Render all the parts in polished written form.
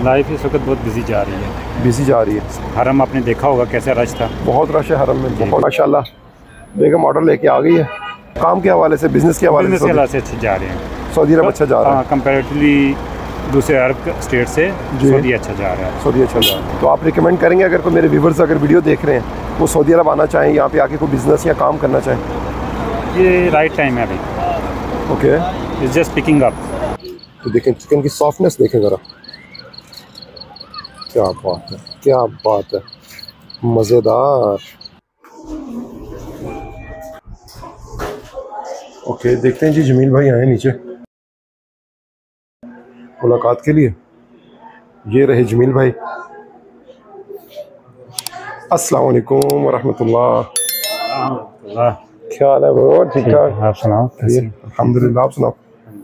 Life इस वक्त बहुत बिजी जा रही है। बिजी जा रही है। हरम आपने देखा होगा कैसे रश था। बहुत रश है हरम में, बहुत माशाल्लाह। बेगम ऑर्डर लेके आ गई है। काम के हवाले से, बिजनेस के हवाले से अच्छे जा रहे हैं। सऊदी अरब अच्छा जा रहा है कंपैरेटिवली दूसरे अरब स्टेट से। सऊदी अच्छा जा रहा है। सऊदी अच्छा जा रहा है। तो आप रिकमेंड करेंगे अगर कोई मेरे व्यूवर्स अगर वीडियो देख रहे हैं वो सऊदी अरब आना चाहें, यहाँ पे आके कोई बिजनेस या काम करना चाहें? ये राइट टाइम है अभी। Okay, it's just picking up. तो देखें चिकन की सॉफ्टनेस देखें ज़रा, क्या बात है, क्या बात है, मज़ेदार। ओके, देखते हैं जी जमील भाई आए नीचे मुलाकात के लिए। ये रहे जमील भाई। अस्सलाम वालेकुम वरहमतुल्लाह। क्या हाल है ब्रो? ठीक ठाक, आप सुनाओ? अल्हम्दुलिल्लाह। आप सुनाओ?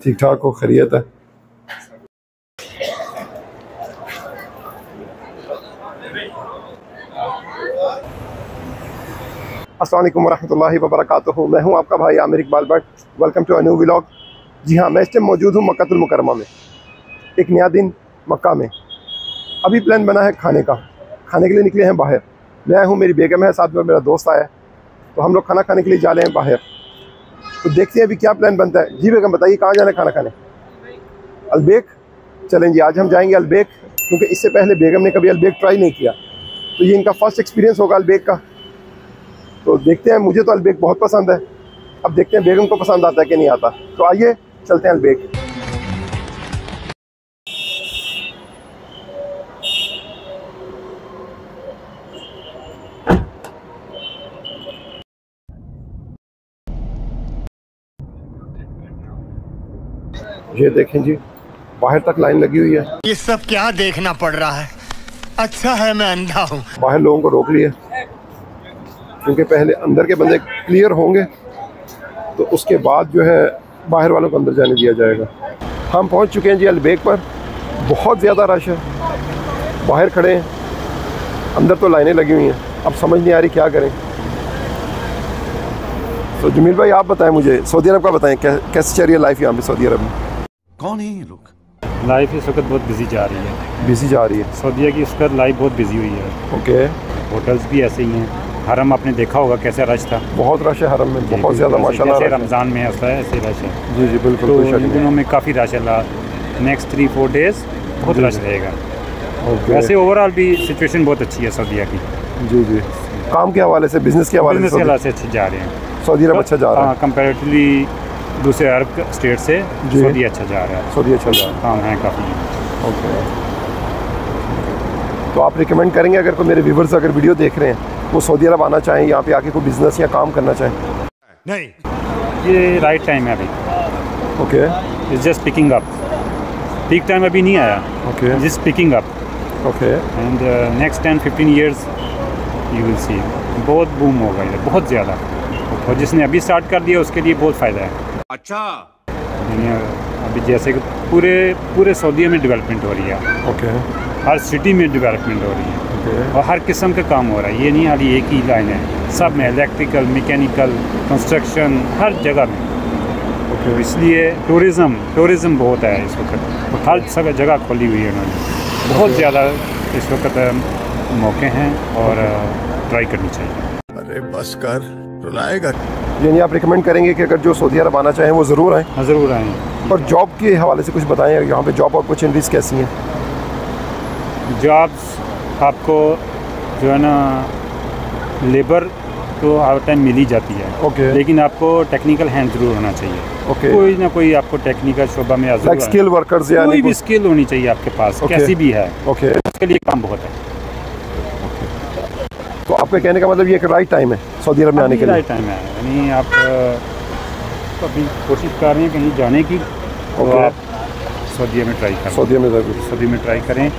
ठीक ठाक हो, खैरियत है? अस्सलाम वालेकुम वरहमतुल्लाहि वबरकातुहू। मैं हूं आपका भाई Aamir Iqbal Bhatt. Welcome to a new vlog. जी हाँ, मैं इस टाइम मौजूद हूं मक्कातुल मुकर्रमा में। एक नया दिन मक्का में। अभी प्लान बना है खाने का, खाने के लिए निकले हैं बाहर। मैं आया हूँ, मेरी बेगम है साथ में, मेरा दोस्त आया है, तो हम लोग खाना खाने के लिए जा रहे हैं बाहर। तो देखते हैं अभी क्या प्लान बनता है। जी बेगम बताइए कहाँ जाना है खाना खाने? अलबेक। चलें जी, आज हम जाएंगे अलबेक, क्योंकि इससे पहले बेगम ने कभी अलबेक ट्राई नहीं किया, तो ये इनका फर्स्ट एक्सपीरियंस होगा अलबेक का। तो देखते हैं, मुझे तो अलबेक बहुत पसंद है, अब देखते हैं बेगम को पसंद आता है कि नहीं आता। तो आइए चलते हैं अलबेक। ये देखें जी, बाहर तक लाइन लगी हुई है। ये सब क्या देखना पड़ रहा है? अच्छा है मैं अंधा हूँ। बाहर लोगों को रोक लिया, क्योंकि पहले अंदर के बंदे क्लियर होंगे तो उसके बाद जो है बाहर वालों को अंदर जाने दिया जाएगा। हम पहुंच चुके हैं जी अलबेक पर। बहुत ज़्यादा रश है, बाहर खड़े हैं, अंदर तो लाइनें लगी हुई हैं। अब समझ नहीं आ रही क्या करें। तो जमील भाई आप बताएं मुझे, सऊदी अरब का बताएं, कैसे चल रही है लाइफ यहाँ पे सऊदी अरब में? कौन है ये लोग? लाइफ इस वक्त बहुत बिजी जा रही है। बिजी जा रही है। सऊदीया की इस वक्त लाइफ बहुत बिजी हुई है। ओके। होटल्स भी ऐसे ही हैं। हरम आपने देखा होगा कैसे रश था। बहुत रश है हरम में, बहुत ज़्यादा माशाल्लाह। जैसे रमज़ान में ऐसा है, ऐसे रश है। जी जी बिल्कुल। तो इन दिनों में काफ़ी रश है। नेक्स्ट 3-4 डेज़ बहुत रश रहेगा। वैसे ओवरऑल भी सिचुएशन बहुत अच्छी है सऊदीया की। जी जी, काम के हवाले से, बिजनेस के हवाले से अच्छे जा रहे हैं। सऊदी अरब अच्छा जा रहा है कंपैरेटिवली दूसरे अरब स्टेट से। सऊदी अच्छा जा रहा है। सऊदी अच्छा जा रहा है, काम है काफ़ी। ओके। तो आप रिकमेंड करेंगे अगर कोई मेरे व्यूवर्स अगर वीडियो देख रहे हैं वो सऊदी अरब आना चाहें, यहाँ पे आके कोई बिजनेस या काम करना चाहें? नहीं, ये राइट टाइम है अभी। Okay, it's just picking up. Peak time अभी नहीं आया। Okay, just picking up. Okay. And next 10-15 years you will see बहुत बूम होगा इधर, बहुत ज़्यादा। और जिसने अभी स्टार्ट कर दिया उसके लिए बहुत फ़ायदा है। अच्छा, यानी अभी जैसे कि पूरे सऊदीया में डेवलपमेंट हो रही है। ओके, हर सिटी में डेवलपमेंट हो रही है। ओके। और हर किस्म का काम हो रहा है। ये नहीं खाली एक ही लाइन है, सब में इलेक्ट्रिकल, मैकेनिकल, कंस्ट्रक्शन, हर जगह में। ओके। इसलिए टूरिज़म बहुत है इस वक्त। हर सब जगह खोली हुई है उन्होंने। बहुत ज़्यादा इस वक्त मौके हैं और ट्राई करनी चाहिए। अरे बस कर, रुलाएगा। यानी आप रिकमेंड करेंगे कि अगर जो सऊदी अरब आना चाहें वो ज़रूर आएँ? हाँ ज़रूर आएँ। और जॉब के हवाले से कुछ बताएं, यहाँ पे जॉब अपॉर्चुनिटीज़ कैसी हैं? जॉब्स आपको जो है ना, लेबर तो हर टाइम मिल ही जाती है। ओके। लेकिन आपको टेक्निकल हैंड ज़रूर होना चाहिए। ओके। कोई ना कोई आपको टेक्निकल शोबा में लाइक स्किल वर्कर्स या कोई भी स्किल होनी चाहिए आपके पास। ओके। कैसी भी है। ओके। उसके लिए काम बहुत है। तो आपके कहने का मतलब ये एक राइट टाइम है सऊदी अरब में आने के लिए? राइट टाइम है। यानी आप अभी कोशिश कर रहे हैं कहीं जाने की, तो आप सऊदीया में ट्राई करें। सऊदीया में ज़रूर सऊदी में ट्राई करें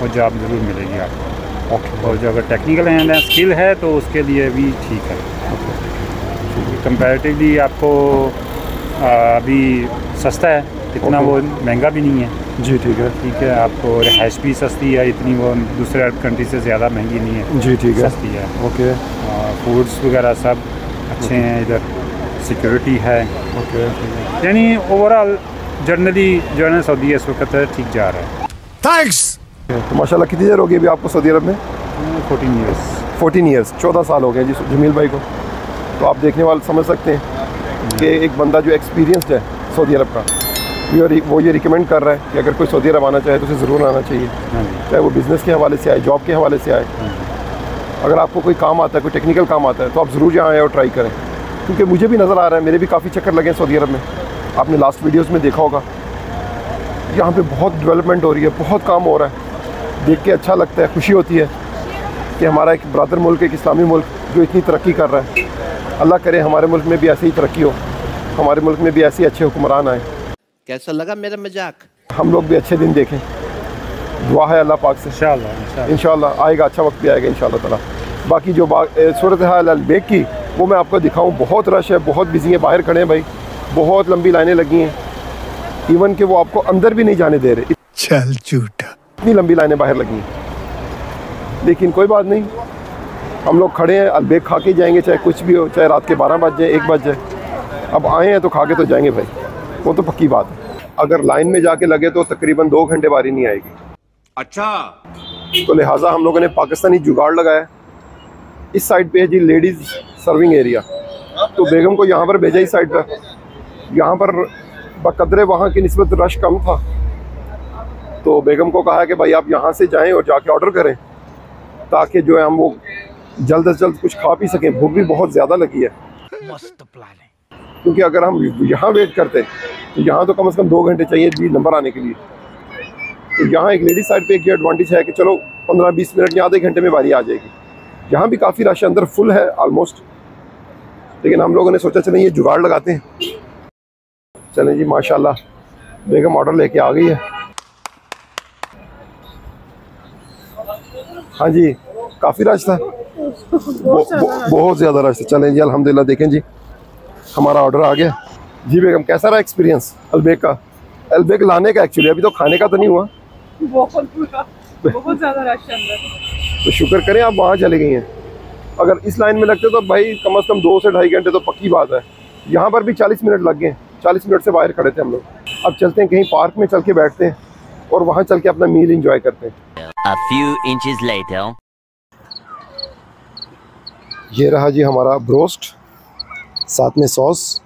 और जॉब ज़रूर मिलेगी आपको। ओके। और जो अगर टेक्निकल हैंड है, स्किल है, तो उसके लिए भी ठीक है। कंपैरेटिवली आपको अभी सस्ता है, इतना वो महंगा भी नहीं है। जी ठीक है। ठीक है, आपको रिहाइश भी सस्ती है, इतनी वो दूसरे अरब कंट्री से ज़्यादा महंगी नहीं है। जी ठीक है, सस्ती है। ओके। फूड्स वगैरह सब अच्छे हैं इधर, सिक्योरिटी है। ओके। यानी ओवरऑल जनरली जो है ना सऊदी इस वक्त ठीक जा रहा है। थैंक्स। तो माशाल्लाह कितनी देर हो गई अभी आपको सऊदी अरब में? 14 ईयर्स 14 साल हो गए जी जमील भाई को। तो आप देखने वाले समझ सकते हैं कि एक बंदा जो एक्सपीरियंसड है सऊदी अरब का, वो ये रिकमेंड कर रहा है कि अगर कोई सऊदी अरब आना चाहे तो उसे ज़रूर आना चाहिए, चाहे वो बिज़नेस के हवाले से आए, जॉब के हवाले से आए। अगर आपको कोई काम आता है, कोई टेक्निकल काम आता है, तो आप ज़रूर यहाँ आए और ट्राई करें, क्योंकि मुझे भी नज़र आ रहा है, मेरे भी काफ़ी चक्कर लगे हैं सऊदी अरब में। आपने लास्ट वीडियोज़ में देखा होगा, यहाँ पर बहुत डेवलपमेंट हो रही है, बहुत काम हो रहा है, देख के अच्छा लगता है, खुशी होती है कि हमारा एक ब्रादर मुल्क, एक इस्लामी मुल्क जो इतनी तरक्की कर रहा है। अल्लाह करे हमारे मुल्क में भी ऐसे ही तरक्की हो, हमारे मुल्क में भी ऐसे अच्छे हुक्मरान आए। कैसा लगा मेरा मजाक? हम लोग भी अच्छे दिन देखें, दुआ है अल्लाह पाक से। इंशाल्लाह आएगा, अच्छा वक्त भी आएगा इंशाल्लाह ताला। बाकी जो सूरत हाल अल-बेक की वो मैं आपको दिखाऊं, बहुत रश है, बहुत बिजी है, बाहर खड़े हैं भाई, बहुत लंबी लाइनें लगी हैं, इवन कि वो आपको अंदर भी नहीं जाने दे रहे। चल झूठा, इतनी लंबी लाइनें बाहर लगी हैं, लेकिन कोई बात नहीं, हम लोग खड़े हैं, अल-बेक खा के जाएंगे, चाहे कुछ भी हो, चाहे रात के 12 बज जाए, 1 बज जाए। अब आए हैं तो खा के तो जाएंगे भाई, वो तो पक्की बात है। अगर लाइन में जाके लगे तो तकरीबन 2 घंटे बारी नहीं आएगी। अच्छा, तो लिहाजा हम लोगों ने पाकिस्तानी जुगाड़ लगाया। इस साइड पे है जी लेडीज़ सर्विंग एरिया, तो बेगम को यहाँ पर भेजा इस साइड पर। यहाँ पर बकदरे वहाँ की निस्बत रश कम था, तो बेगम को कहा कि भाई आप यहाँ से जाएँ और जाके ऑर्डर करें, ताकि जो है हम वो जल्द से जल्द कुछ खा पी सकें, भूख भी बहुत ज़्यादा लगी है। मस्त प्लान है, क्योंकि अगर हम यहाँ वेट करते तो यहाँ तो कम से कम 2 घंटे चाहिए जी नंबर आने के लिए। तो यहाँ एक लेडीज साइड पे एक ये एडवांटेज है कि चलो 15-20 मिनट या आधे घंटे में बारी आ जाएगी। यहाँ भी काफ़ी रश अंदर फुल है ऑलमोस्ट, लेकिन हम लोगों ने सोचा चलें ये जुगाड़ लगाते हैं। चलें जी, माशाल्लाह बेगम ऑर्डर लेके आ गई है। हाँ जी, काफ़ी रश था, बहुत ज़्यादा रश था। चलें जी, अल्हम्दुलिल्लाह देखें जी हमारा ऑर्डर आ गया। जी बेगम, कैसा रहा एक्सपीरियंस अल-बेक का? अल-बेक लाने का एक्चुअली, अभी तो खाने का तो नहीं हुआ। बहुत ज़्यादा रश है अंदर। तो शुक्र करें आप वहाँ चले गई हैं, अगर इस लाइन में लगते तो भाई कम से कम 2 से ढाई घंटे तो पक्की बात है। यहाँ पर भी 40 मिनट लग गए, 40 मिनट से बाहर खड़े थे हम लोग। अब चलते हैं कहीं पार्क में, चल के बैठते हैं और वहाँ चल के अपना मील इंजॉय करते हैं। A few inches later. ये रहा जी हमारा ब्रोस्ट, साथ में सॉस,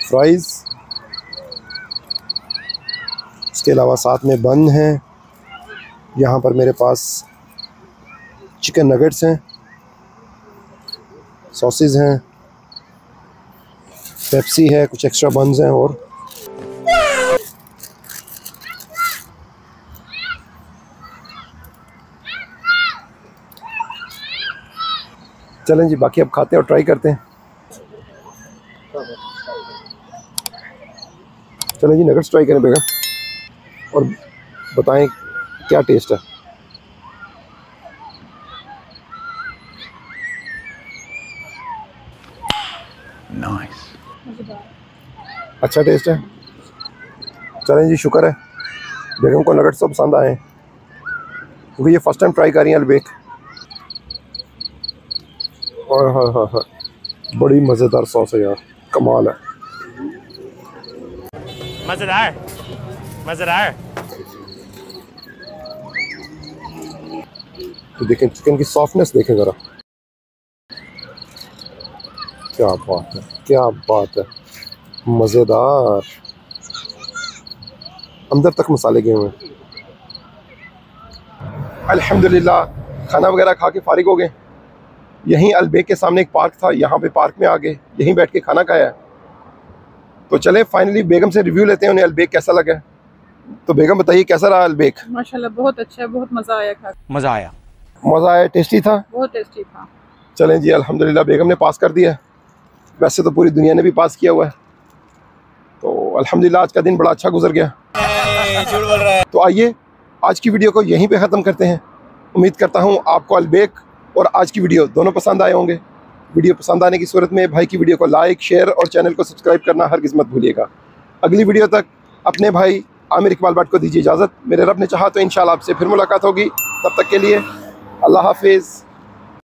फ्राइज़, इसके अलावा साथ में बन है। यहाँ पर मेरे पास चिकन नगेट्स हैं, सॉसेज हैं, पेप्सी है, कुछ एक्स्ट्रा बन्स हैं और चलें जी, बाकी अब खाते हैं और ट्राई करते हैं। चलें जी, नगेट्स ट्राई करें बेगम और बताएं क्या टेस्ट है। नाइस, अच्छा टेस्ट है। चलें जी, शुक्र है बेगम को नगेट्स तो पसंद आए, क्योंकि ये फर्स्ट टाइम ट्राई कर रही हैं अल-बेक। और हाँ, बड़ी मज़ेदार सॉस है यार, कमाल है, मजेदार। तो देखें चिकन की सॉफ्टनेस देखें ज़रा, क्या बात है, क्या बात है, मज़ेदार, अंदर तक मसाले गए हुए हैं। अल्हम्दुलिल्लाह खाना वगैरह खा के फारिग हो गए। यहीं अल-बेक के सामने एक पार्क था, यहाँ पे पार्क में आ गए, यहीं बैठ के खाना खाया है। तो चले फाइनली बेगम से रिव्यू लेते हैं, उन्हें अल-बेक कैसा लगा। तो बेगम बताइए कैसा रहा अल-बेक? माशाल्लाह बहुत अच्छा है, बहुत मज़ा आया खा। मज़ा आया, टेस्टी था, बहुत टेस्टी था। चलें जी, अल्हम्दुलिल्लाह बेगम ने पास कर दिया। वैसे तो पूरी दुनिया ने भी पास किया हुआ है, तो अल्हम्दुलिल्लाह आज का दिन बड़ा अच्छा गुजर गया। तो आइए आज की वीडियो को यहीं पे ख़त्म करते हैं। उम्मीद करता हूँ आपको अल-बेक और आज की वीडियो दोनों पसंद आए होंगे। वीडियो पसंद आने की सूरत में भाई की वीडियो को लाइक, शेयर और चैनल को सब्सक्राइब करना हरगिज़ मत भूलिएगा। अगली वीडियो तक अपने भाई आमिर इकबाल भट्ट को दीजिए इजाज़त। मेरे रब ने चाहा तो इंशाल्लाह आपसे फिर मुलाकात होगी। तब तक के लिए अल्लाह हाफिज़।